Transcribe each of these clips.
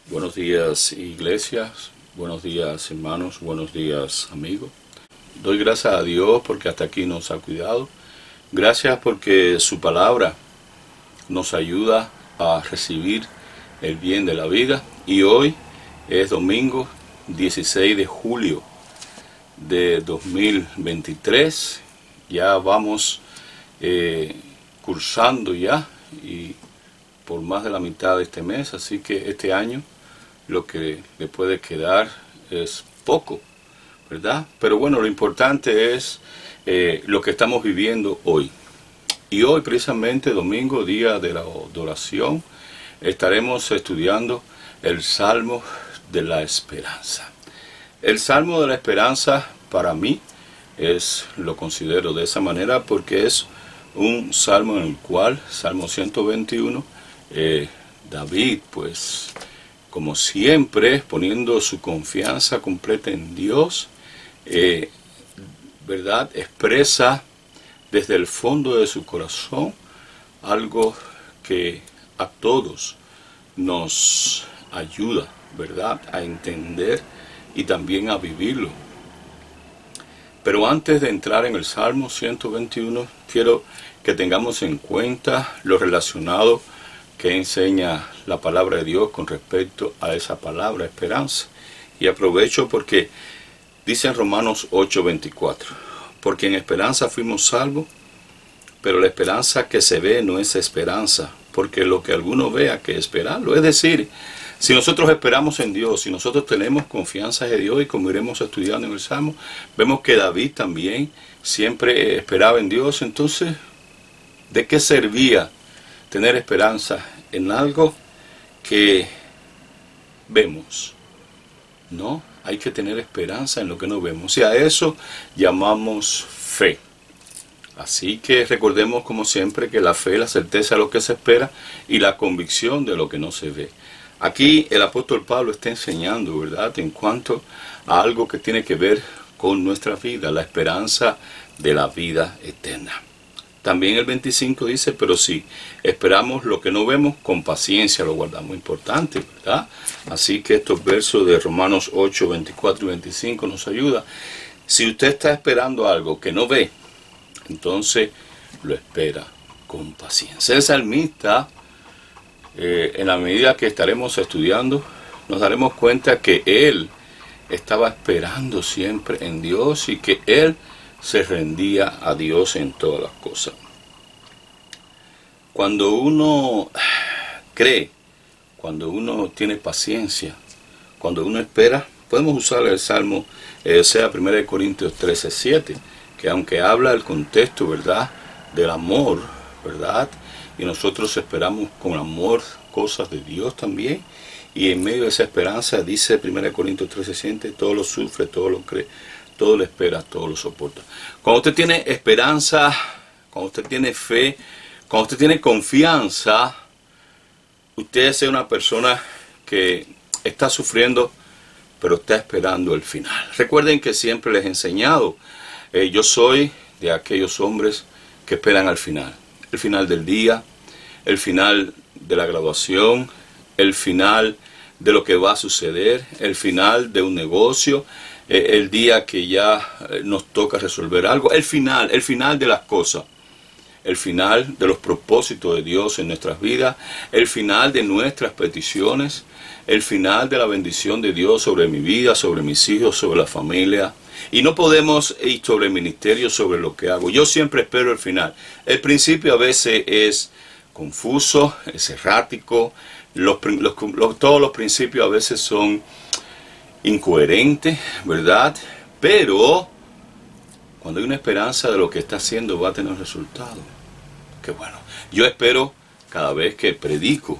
Buenos días, iglesias, buenos días, hermanos, buenos días, amigos. Doy gracias a Dios porque hasta aquí nos ha cuidado. Gracias porque su palabra nos ayuda a recibir el bien de la vida. Y hoy es domingo 16 de julio de 2023. Ya vamos cursando ya y por más de la mitad de este mes, así que este año lo que le puede quedar es poco, ¿verdad? Pero bueno, lo importante es lo que estamos viviendo hoy. Y hoy, precisamente, domingo, día de la adoración, estaremos estudiando el Salmo de la Esperanza. El Salmo de la Esperanza, para mí, lo considero de esa manera porque es un salmo en el cual, Salmo 121, David, pues, como siempre, poniendo su confianza completa en Dios, ¿verdad? Expresa desde el fondo de su corazón algo que a todos nos ayuda, ¿verdad?, a entender y también a vivirlo. Pero antes de entrar en el Salmo 121, quiero que tengamos en cuenta lo relacionado que enseña la palabra de Dios con respecto a esa palabra, esperanza. Y aprovecho porque dice en Romanos 8:24, porque en esperanza fuimos salvos, pero la esperanza que se ve no es esperanza, porque lo que alguno vea que esperarlo. Es decir, si nosotros esperamos en Dios, si nosotros tenemos confianza en Dios, y como iremos estudiando en el Salmo, vemos que David también siempre esperaba en Dios. Entonces, ¿de qué servía tener esperanza en algo que vemos? No, hay que tener esperanza en lo que no vemos. Y a eso llamamos fe. Así que recordemos, como siempre, que la fe es la certeza de lo que se espera y la convicción de lo que no se ve. Aquí el apóstol Pablo está enseñando, ¿verdad?, en cuanto a algo que tiene que ver con nuestra vida, la esperanza de la vida eterna. También el 25 dice, pero si esperamos lo que no vemos, con paciencia lo guardamos. Importante, ¿verdad? Así que estos versos de Romanos 8, 24 y 25 nos ayudan. Si usted está esperando algo que no ve, entonces lo espera con paciencia. El salmista, en la medida que estaremos estudiando, nos daremos cuenta que él estaba esperando siempre en Dios y que él se rendía a Dios en todas las cosas. Cuando uno cree, cuando uno tiene paciencia, cuando uno espera, podemos usar el Salmo, sea 1 Corintios 13:7, que aunque habla el contexto, ¿verdad?, del amor, ¿verdad?, y nosotros esperamos con amor cosas de Dios también, y en medio de esa esperanza dice 1 Corintios 13:7, todo lo sufre, todo lo cree, todo lo espera, todo lo soporta. Cuando usted tiene esperanza, cuando usted tiene fe, cuando usted tiene confianza, usted es una persona que está sufriendo, pero está esperando el final. Recuerden que siempre les he enseñado, yo soy de aquellos hombres que esperan al final. El final del día, el final de la graduación, el final de lo que va a suceder, el final de un negocio, el día que ya nos toca resolver algo, el final de las cosas, el final de los propósitos de Dios en nuestras vidas, el final de nuestras peticiones, el final de la bendición de Dios sobre mi vida, sobre mis hijos, sobre la familia. Y no podemos ir sobre el ministerio, sobre lo que hago. Yo siempre espero el final. El principio a veces es confuso, es errático, todos los principios a veces son incoherentes, ¿verdad? Pero cuando hay una esperanza de lo que está haciendo, va a tener resultado. Qué bueno. Yo espero cada vez que predico,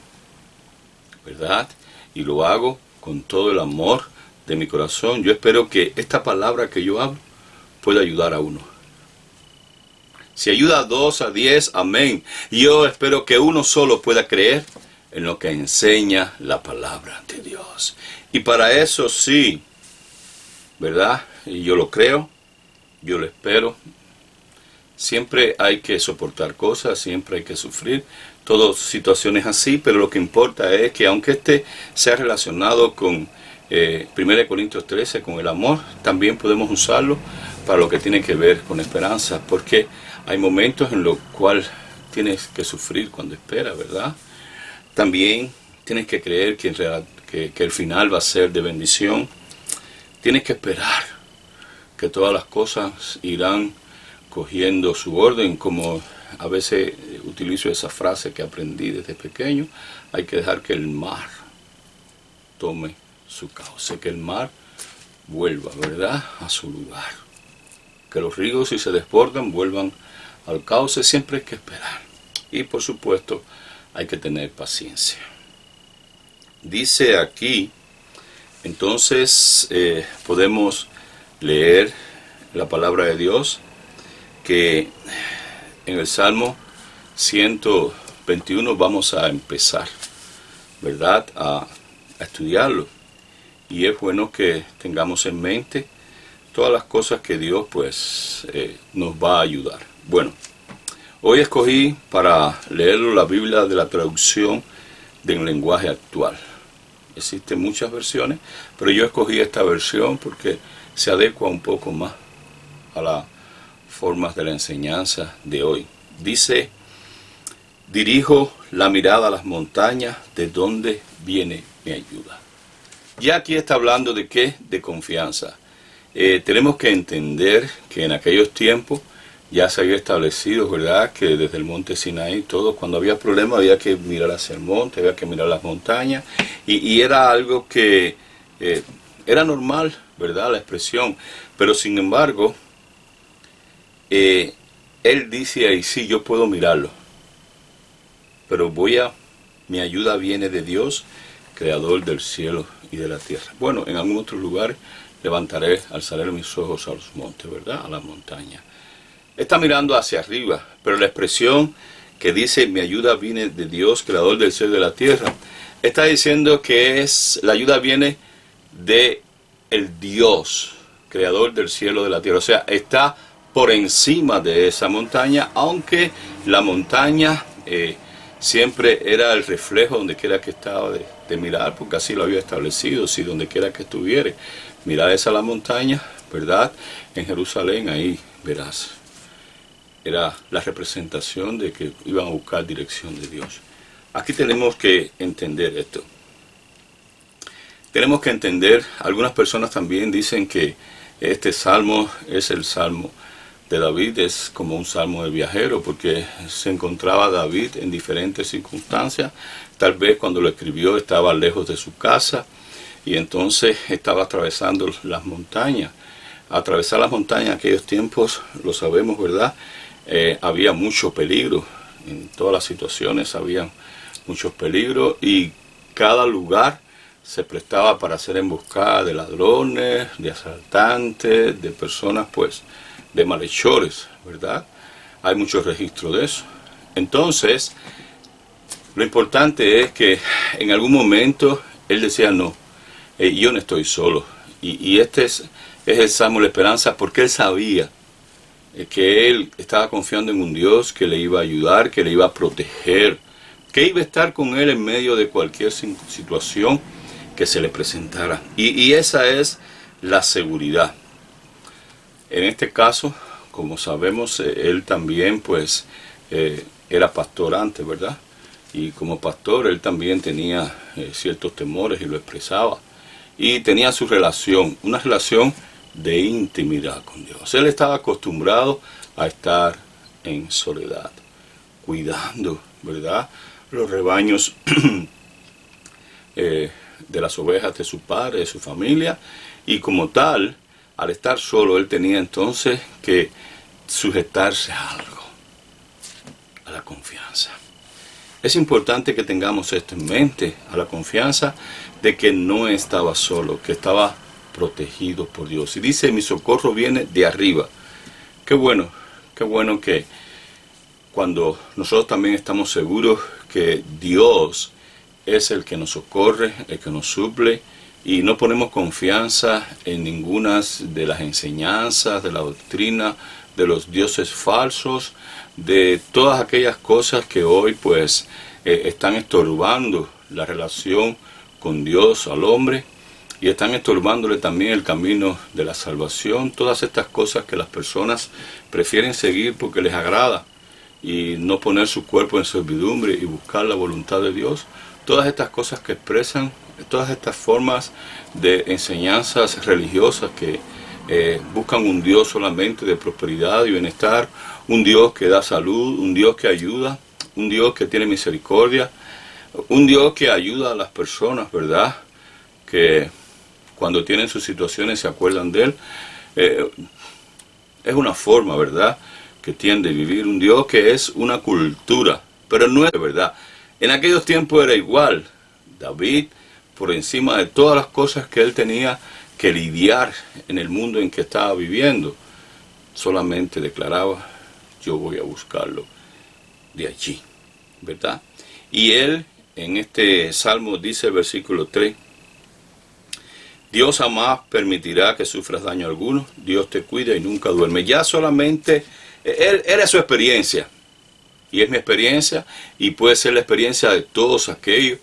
¿verdad?, y lo hago con todo el amor de mi corazón. Yo espero que esta palabra que yo hablo pueda ayudar a uno. Si ayuda a 2, a 10, amén. Yo espero que uno solo pueda creer en lo que enseña la palabra de Dios. Y para eso sí, ¿verdad? Y yo lo creo, yo lo espero. Siempre hay que soportar cosas, siempre hay que sufrir, todas situaciones así, pero lo que importa es que aunque este sea relacionado con 1 Corintios 13, con el amor, también podemos usarlo para lo que tiene que ver con esperanza, porque hay momentos en los cuales tienes que sufrir cuando esperas, ¿verdad? También tienes que creer que, que el final va a ser de bendición. Tienes que esperar que todas las cosas irán cogiendo su orden, como a veces utilizo esa frase que aprendí desde pequeño: hay que dejar que el mar tome su cauce, que el mar vuelva, ¿verdad?, a su lugar, que los ríos, si se desbordan, vuelvan al cauce. Siempre hay que esperar, y por supuesto hay que tener paciencia. Dice aquí, entonces podemos leer la palabra de Dios, que en el Salmo 121 vamos a empezar, ¿verdad?, a estudiarlo. Y es bueno que tengamos en mente todas las cosas que Dios pues nos va a ayudar. Bueno, hoy escogí para leerlo la Biblia de la traducción del lenguaje actual. Existen muchas versiones, pero yo escogí esta versión porque se adecua un poco más a las formas de la enseñanza de hoy. Dice: dirijo la mirada a las montañas, ¿de dónde viene mi ayuda? Ya aquí está hablando de ¿qué? De confianza. Tenemos que entender que en aquellos tiempos ya se había establecido, ¿verdad?, que desde el monte Sinaí, todo, cuando había problemas había que mirar hacia el monte, había que mirar las montañas, y era algo que era normal, ¿verdad?, la expresión. Pero sin embargo, él dice ahí: sí, yo puedo mirarlo, pero mi ayuda viene de Dios, creador del cielo y de la tierra. Bueno, en algún otro lugar alzaré mis ojos a los montes, ¿verdad?, a la montaña. Está mirando hacia arriba, pero la expresión que dice mi ayuda viene de Dios, creador del cielo y de la tierra, está diciendo que la ayuda viene de el Dios, creador del cielo y de la tierra. O sea, está por encima de esa montaña, aunque la montaña siempre era el reflejo donde quiera que estaba de mirar, porque así lo había establecido. Si donde quiera que estuviere, mirar esa la montaña, ¿verdad?, en Jerusalén, ahí verás. Era la representación de que iban a buscar dirección de Dios. Aquí tenemos que entender esto. Tenemos que entender, algunas personas también dicen que este salmo es el salmo de David, es como un salmo de viajero, porque se encontraba David en diferentes circunstancias. Tal vez cuando lo escribió estaba lejos de su casa y entonces estaba atravesando las montañas. Atravesar las montañas en aquellos tiempos, lo sabemos, ¿verdad?, había mucho peligro. En todas las situaciones había muchos peligros, y cada lugar se prestaba para ser emboscada de ladrones, de asaltantes, de personas pues de malhechores, ¿verdad? Hay muchos registros de eso. Entonces, lo importante es que en algún momento él decía: no, yo no estoy solo. Y este es el Salmo de la Esperanza, porque él sabía que él estaba confiando en un Dios que le iba a ayudar, que le iba a proteger, que iba a estar con él en medio de cualquier situación que se le presentara. Y esa es la seguridad. En este caso, como sabemos, él también pues era pastor antes, ¿verdad? Y como pastor él también tenía ciertos temores y lo expresaba. Y tenía su relación, una relación de intimidad con Dios. Él estaba acostumbrado a estar en soledad, cuidando, ¿verdad?, los rebaños de las ovejas de su padre, de su familia, y como tal, al estar solo, él tenía entonces que sujetarse a algo, a la confianza. Es importante que tengamos esto en mente, a la confianza de que no estaba solo, que estaba protegido por Dios. Y dice: mi socorro viene de arriba. Qué bueno que cuando nosotros también estamos seguros que Dios es el que nos socorre, el que nos suple, y no ponemos confianza en ninguna de las enseñanzas, de la doctrina, de los dioses falsos, de todas aquellas cosas que hoy pues están estorbando la relación con Dios al hombre y están estorbándole también el camino de la salvación. Todas estas cosas que las personas prefieren seguir porque les agrada y no poner su cuerpo en servidumbre y buscar la voluntad de Dios. Todas estas cosas que expresan, todas estas formas de enseñanzas religiosas que buscan un Dios solamente de prosperidad y bienestar, un Dios que da salud, un Dios que ayuda, un Dios que tiene misericordia, un Dios que ayuda a las personas, ¿verdad? Que cuando tienen sus situaciones se acuerdan de Él. Es una forma, ¿verdad?, que tiende a vivir. Un Dios que es una cultura, pero no es verdad. En aquellos tiempos era igual. David, por encima de todas las cosas que él tenía que lidiar en el mundo en que estaba viviendo, solamente declaraba: yo voy a buscarlo de allí, ¿verdad? Y él, en este salmo, dice el versículo 3, Dios jamás permitirá que sufras daño alguno, Dios te cuida y nunca duerme. Ya solamente, era su experiencia, y es mi experiencia, y puede ser la experiencia de todos aquellos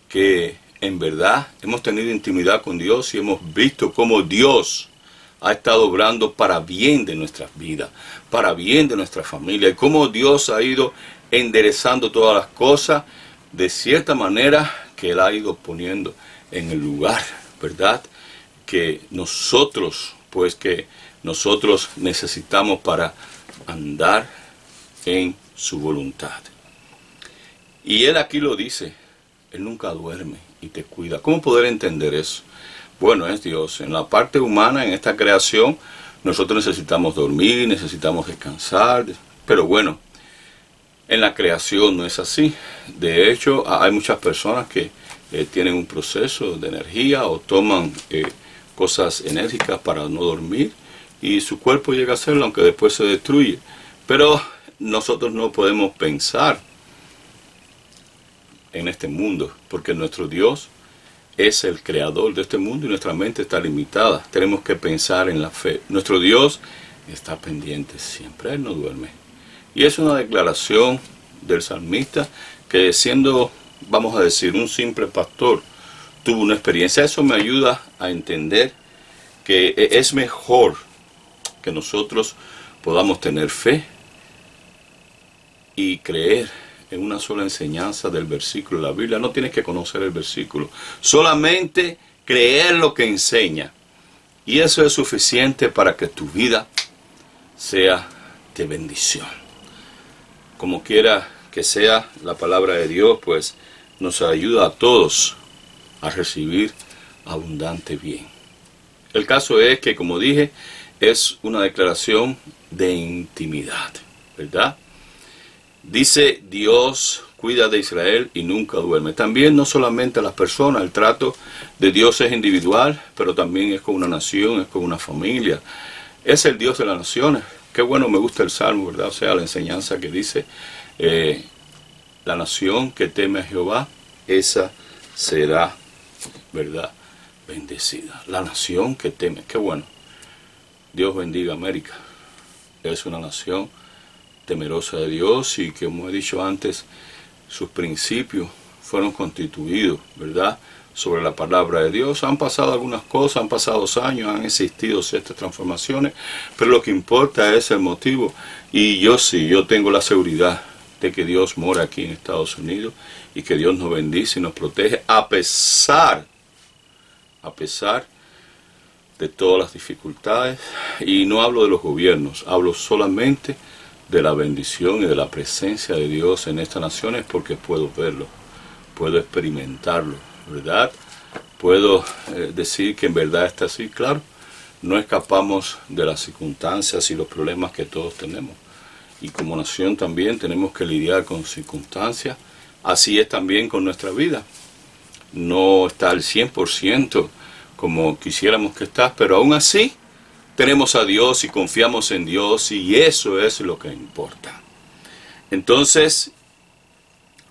que en verdad hemos tenido intimidad con Dios y hemos visto cómo Dios ha estado obrando para bien de nuestras vidas, para bien de nuestra familia, y cómo Dios ha ido enderezando todas las cosas de cierta manera que Él ha ido poniendo en el lugar, ¿verdad?, que nosotros necesitamos para andar en su voluntad. Y Él aquí lo dice, Él nunca duerme y te cuida. ¿Cómo poder entender eso? Bueno, es Dios. En la parte humana, en esta creación, nosotros necesitamos dormir, necesitamos descansar, pero bueno, en la creación no es así. De hecho, hay muchas personas que tienen un proceso de energía o toman cosas enérgicas para no dormir y su cuerpo llega a hacerlo, aunque después se destruye. Pero nosotros no podemos pensar en este mundo, porque nuestro Dios es el creador de este mundo y nuestra mente está limitada. Tenemos que pensar en la fe. Nuestro Dios está pendiente siempre, Él no duerme. Y es una declaración del salmista que, siendo, vamos a decir, un simple pastor, tuvo una experiencia. Eso me ayuda a entender que es mejor que nosotros podamos tener fe y creer en una sola enseñanza del versículo de la Biblia. No tienes que conocer el versículo, solamente creer lo que enseña. Y eso es suficiente para que tu vida sea de bendición. Como quiera que sea, la palabra de Dios pues nos ayuda a todos a recibir abundante bien. El caso es que, como dije, es una declaración de intimidad, ¿verdad? Dice: Dios cuida de Israel y nunca duerme. También no solamente las personas, el trato de Dios es individual, pero también es con una nación, es con una familia. Es el Dios de las naciones. Qué bueno, me gusta el Salmo, ¿verdad? O sea, la enseñanza que dice, la nación que teme a Jehová, esa será, ¿verdad?, bendecida. La nación que teme, qué bueno. Dios bendiga América. Es una nación temerosa de Dios y que, como he dicho antes, sus principios fueron constituidos, ¿verdad?, sobre la palabra de Dios. Han pasado algunas cosas, han pasado años, han existido ciertas transformaciones, pero lo que importa es el motivo. Y yo tengo la seguridad de que Dios mora aquí en Estados Unidos y que Dios nos bendice y nos protege a pesar de todas las dificultades. Y no hablo de los gobiernos, hablo solamente de la bendición y de la presencia de Dios en estas naciones, porque puedo verlo, puedo experimentarlo, ¿verdad? Puedo decir que en verdad está así. Claro, no escapamos de las circunstancias y los problemas que todos tenemos. Y como nación también tenemos que lidiar con circunstancias. Así es también con nuestra vida. No está al 100% como quisiéramos que esté, pero aún así tenemos a Dios y confiamos en Dios, y eso es lo que importa. Entonces,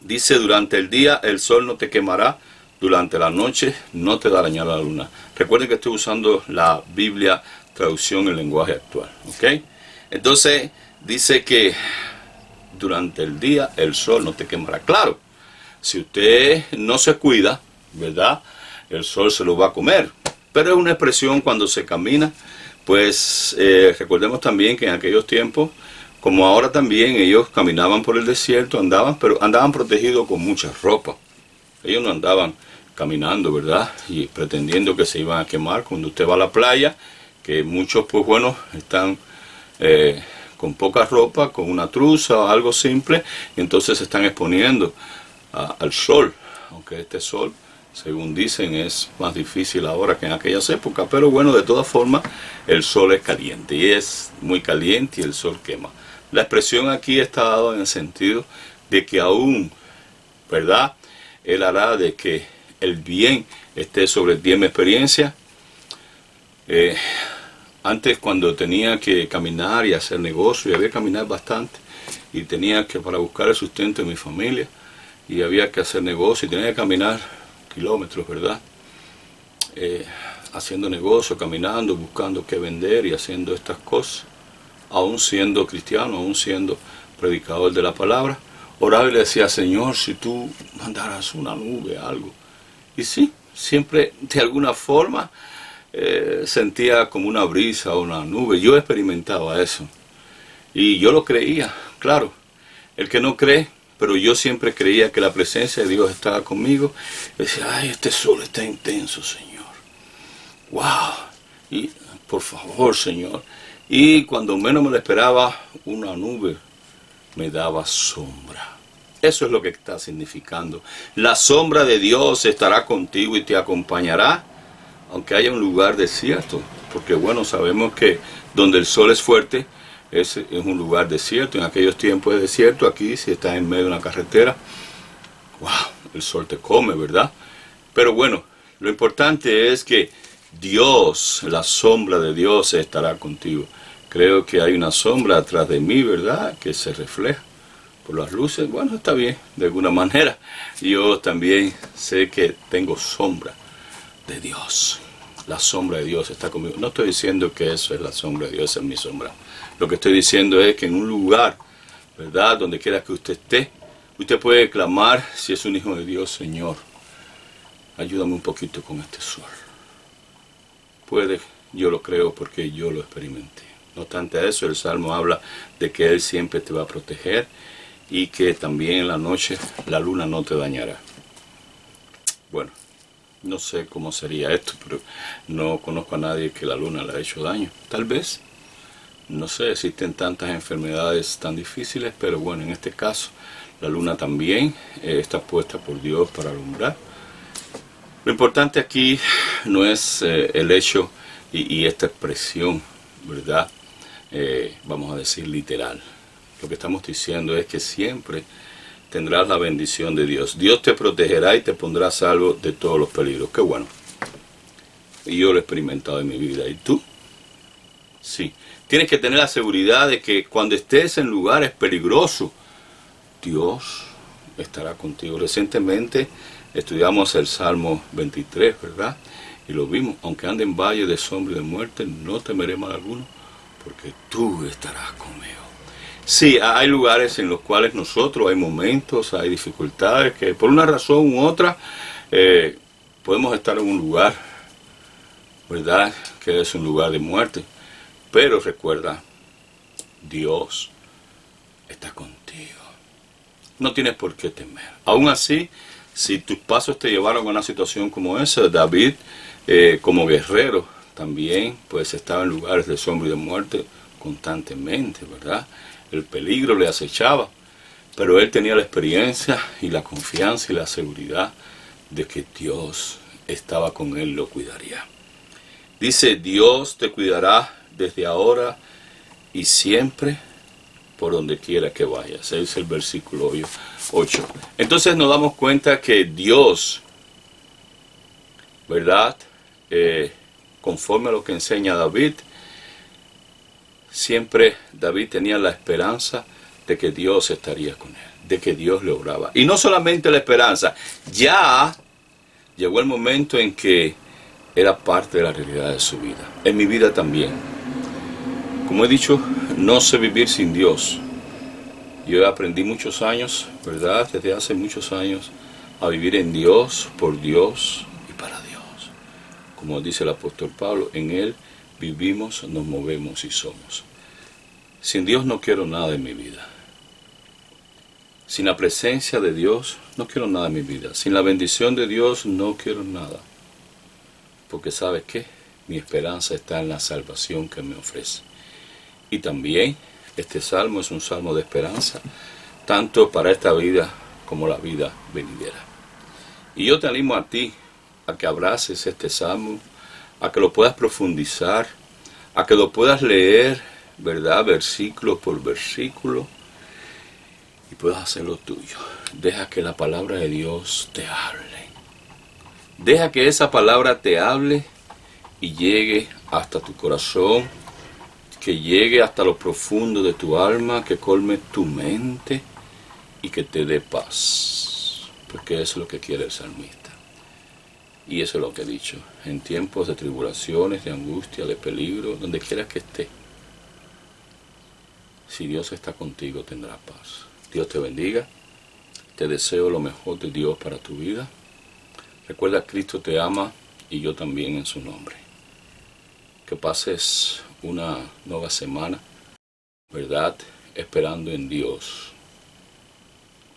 dice: durante el día el sol no te quemará, durante la noche no te dañará la luna. Recuerden que estoy usando la Biblia traducción en lenguaje actual, ¿ok? Entonces, dice que durante el día el sol no te quemará. Claro, si usted no se cuida, ¿verdad?, el sol se lo va a comer. Pero es una expresión cuando se camina. Pues recordemos también que en aquellos tiempos, como ahora también, ellos caminaban por el desierto, pero andaban protegidos con mucha ropa. Ellos no andaban caminando, ¿verdad?, y pretendiendo que se iban a quemar. Cuando usted va a la playa, que muchos, pues bueno, están con poca ropa, con una truza o algo simple, y entonces se están exponiendo al sol, aunque este sol, según dicen, es más difícil ahora que en aquellas épocas, pero bueno, de todas formas, el sol es caliente, y es muy caliente y el sol quema. La expresión aquí está dada en el sentido de que aún, ¿verdad?, Él hará de que el bien esté sobre ti. En mi experiencia, antes cuando tenía que caminar y hacer negocio, y había que caminar bastante, y tenía que, para buscar el sustento de mi familia, y había que hacer negocio, y tenía que caminar kilómetros, ¿verdad?, haciendo negocio, caminando, buscando qué vender y haciendo estas cosas, aún siendo cristiano, aún siendo predicador de la palabra, oraba y le decía: Señor, si tú mandaras una nube, algo. Y sí, siempre de alguna forma sentía como una brisa o una nube. Yo experimentaba eso. Y yo lo creía, claro. El que no cree, pero yo siempre creía que la presencia de Dios estaba conmigo. Decía: ay, este sol está intenso, Señor. ¡Wow! Y por favor, Señor. Y cuando menos me lo esperaba, una nube me daba sombra. Eso es lo que está significando. La sombra de Dios estará contigo y te acompañará, aunque haya un lugar desierto. Porque bueno, sabemos que donde el sol es fuerte, es un lugar desierto. En aquellos tiempos es desierto. Aquí, si estás en medio de una carretera, wow, el sol te come, ¿verdad? Pero bueno, lo importante es que Dios, la sombra de Dios estará contigo. Creo que hay una sombra atrás de mí, ¿verdad?, que se refleja por las luces. Bueno, está bien, de alguna manera. Yo también sé que tengo sombra de Dios. La sombra de Dios está conmigo. No estoy diciendo que eso es la sombra de Dios, es mi sombra. Lo que estoy diciendo es que en un lugar, ¿verdad?, donde quiera que usted esté, usted puede clamar, si es un hijo de Dios: Señor, ayúdame un poquito con este sol. Puede, yo lo creo porque yo lo experimenté. No obstante eso, el Salmo habla de que Él siempre te va a proteger y que también en la noche la luna no te dañará. Bueno, no sé cómo sería esto, pero no conozco a nadie que la luna le haya hecho daño. Tal vez, no sé, existen tantas enfermedades tan difíciles, pero bueno, en este caso, la luna también está puesta por Dios para alumbrar. Lo importante aquí no es el hecho y esta expresión, ¿verdad?, vamos a decir literal. Lo que estamos diciendo es que siempre tendrás la bendición de Dios. Dios te protegerá y te pondrá a salvo de todos los peligros. Qué bueno. Y yo lo he experimentado en mi vida. ¿Y tú? Sí. Tienes que tener la seguridad de que cuando estés en lugares peligrosos, Dios estará contigo. Recientemente estudiamos el Salmo 23, ¿verdad? Y lo vimos: aunque ande en valle de sombra y de muerte, no temeré mal alguno, porque tú estarás conmigo. Sí, hay lugares en los cuales nosotros, hay momentos, hay dificultades, que por una razón u otra podemos estar en un lugar, ¿verdad?, que es un lugar de muerte. Pero recuerda, Dios está contigo. No tienes por qué temer. Aún así, si tus pasos te llevaron a una situación como esa, David, como guerrero, también pues estaba en lugares de sombra y de muerte constantemente, ¿verdad? El peligro le acechaba, pero él tenía la experiencia y la confianza y la seguridad de que Dios estaba con él, lo cuidaría. Dice: Dios te cuidará desde ahora y siempre, por donde quiera que vayas. Ese es el versículo 8. Entonces nos damos cuenta que Dios, ¿verdad?, conforme a lo que enseña David, siempre David tenía la esperanza de que Dios estaría con él, de que Dios le obraba. Y no solamente la esperanza, ya llegó el momento en que era parte de la realidad de su vida. En mi vida también. Como he dicho, no sé vivir sin Dios. Yo aprendí muchos años, ¿verdad? Desde hace muchos años, a vivir en Dios, por Dios y para Dios. Como dice el apóstol Pablo, en Él vivimos, nos movemos y somos. Sin Dios no quiero nada en mi vida. Sin la presencia de Dios no quiero nada en mi vida. Sin la bendición de Dios no quiero nada. Porque ¿sabes qué? Mi esperanza está en la salvación que me ofrece. Y también este salmo es un salmo de esperanza, tanto para esta vida como la vida venidera. Y yo te animo a ti a que abraces este salmo, a que lo puedas profundizar, a que lo puedas leer, ¿verdad? Versículo por versículo, y puedas hacerlo tuyo. Deja que la palabra de Dios te hable. Deja que esa palabra te hable y llegue hasta tu corazón, que llegue hasta lo profundo de tu alma, que colme tu mente y que te dé paz. Porque eso es lo que quiere el salmista. Y eso es lo que he dicho. En tiempos de tribulaciones, de angustia, de peligro, donde quiera que esté, si Dios está contigo, tendrás paz. Dios te bendiga. Te deseo lo mejor de Dios para tu vida. Recuerda, Cristo te ama y yo también en su nombre. Que pases una nueva semana, ¿verdad? Esperando en Dios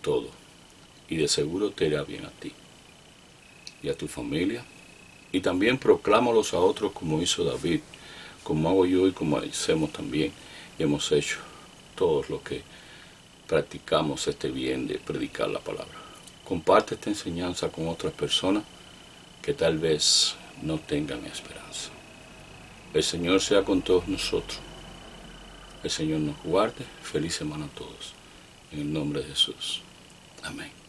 todo. Y de seguro te irá bien a ti y a tu familia. Y también proclámalos a otros como hizo David, como hago yo y como hacemos también. Y hemos hecho todos los que practicamos este bien de predicar la palabra. Comparte esta enseñanza con otras personas que tal vez no tengan esperanza. El Señor sea con todos nosotros. El Señor nos guarde. Feliz semana a todos. En el nombre de Jesús. Amén.